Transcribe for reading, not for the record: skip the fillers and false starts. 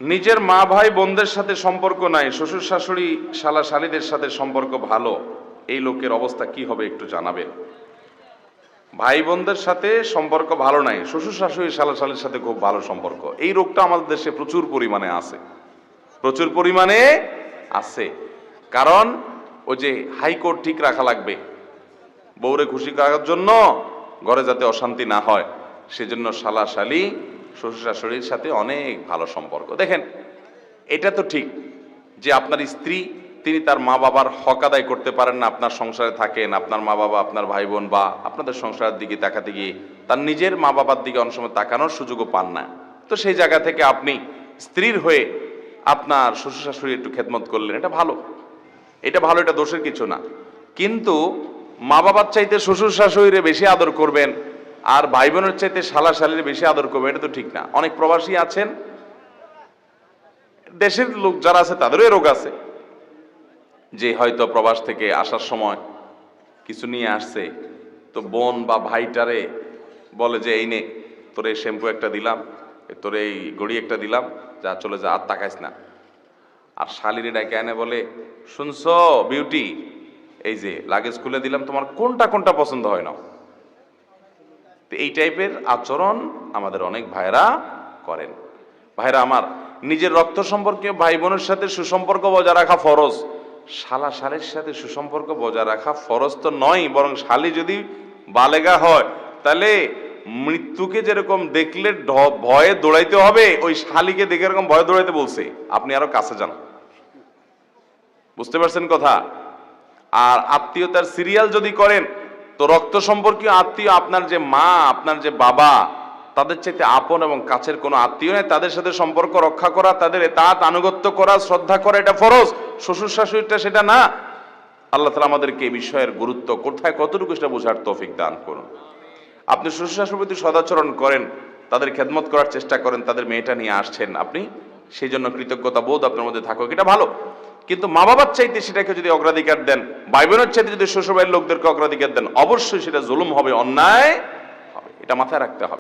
নিজের মা ভাই বোনদের সাথে সম্পর্ক নাই, শ্বশুর শাশুড়ি শালা শালীদের সাথে সম্পর্ক ভালো, এই লোকের অবস্থা কি হবে একটু জানাবেন। ভাই বোনদের সাথে সম্পর্ক ভালো নাই, শ্বশুর শাশুড়ি শালা শালীর সাথে খুব ভালো সম্পর্ক, এই রোগটা আমাদের দেশে প্রচুর পরিমাণে আছে, প্রচুর পরিমাণে আছে। কারণ ওই যে হাইকোর্ট ঠিক রাখা লাগবে, বউরে খুশি করার জন্য, ঘরে যাতে অশান্তি না হয়, সেজন্য শালা শালী শ্বশুর শাশুড়ির সাথে অনেক ভালো সম্পর্ক। দেখেন, এটা তো ঠিক যে আপনার স্ত্রী তিনি তার মা বাবার হক আদায় করতে পারেন না, আপনার সংসারে থাকেন, আপনার মা বাবা আপনার ভাই বোন বা আপনাদের সংসারের দিকে তাকাতে গিয়ে তার নিজের মা বাবার দিকে অনেক সময় তাকানোর সুযোগও পান না। তো সেই জায়গা থেকে আপনি স্ত্রীর হয়ে আপনার শ্বশুর শাশুড়ি একটু খেদমত করলেন, এটা ভালো, এটা ভালো, এটা দোষের কিছু না। কিন্তু মা বাবার চাইতে শ্বশুর শাশুড়িরে বেশি আদর করবেন আর ভাই বোনের চাইতে শালা শালীর বেশি আদর করবেন, এটা তো ঠিক না। অনেক প্রবাসী আছেন, দেশের লোক যারা আছে তাদেরও এ রোগ আছে, যে হয়তো প্রবাস থেকে আসার সময় কিছু নিয়ে আসছে, তো বোন বা ভাইটারে বলে যে এই নে তোর এই শ্যাম্পু একটা দিলাম, তোর এই গড়ি একটা দিলাম, যা চলে যা, আর তাকাইস না। আর শালীরে ডাকে এনে বলে, শুনছো বিউটি, এই যে লাগেজ খুলে দিলাম, তোমার কোনটা কোনটা পছন্দ হয় না। এই টাইপের আচরণ আমাদের অনেক ভাইরা করেন। ভাইরা আমার, নিজের রক্ত সম্পর্কে ভাই বোনের সাথে সুসম্পর্ক বজায় রাখা ফরজ, শালা শালীর সাথে সুসম্পর্ক বজায় রাখা ফরজ তো নয়, বরং শালী যদি বালেগা হয় তাহলে মৃত্যুকে যেরকম দেখলে ভয়ে দৌড়াইতে হবে, ওই শালীকে দেখে এরকম ভয়ে দৌড়াইতে বলছে, আপনি আরো কাছে যান। বুঝতে পারছেন কথা? আর আত্মীয়তার সিরিয়াল যদি করেন, তো রক্ত সম্পর্কীয় আত্মীয় আপনার যে মা, আপনার যে বাবা, তাদের চাইতে আপন এবং কাছের কোনো আত্মীয় নেই, তাদের সাথে সম্পর্ক রক্ষা করা, তাদের এতাত আনুগত্য করা, শ্রদ্ধা করা, এটা ফরজ। শ্বশুর শাশুড়িটা সেটা না। আল্লাহ তাআলা আমাদেরকে এই বিষয়ের গুরুত্ব কোথায় কতটুকু সেটা বোঝার তৌফিক দান করুন। আপনি শ্বশুর শাশুড়ির প্রতি সদাচরণ করেন, তাদের খেদমত করার চেষ্টা করেন, তাদের মেয়েটা নিয়ে আসছেন আপনি, সেই জন্য কৃতজ্ঞতা বোধ আপনার মধ্যে থাকুক, এটা ভালো। কিন্তু মা বাবার চাইতে সেটাকে যদি অগ্রাধিকার দেন, ভাই বোনের চাইতে যদি শ্বশুর বাড়ির লোকদেরকে অগ্রাধিকার দেন, অবশ্যই সেটা জুলুম হবে, অন্যায় হবে, এটা মাথায় রাখতে হবে।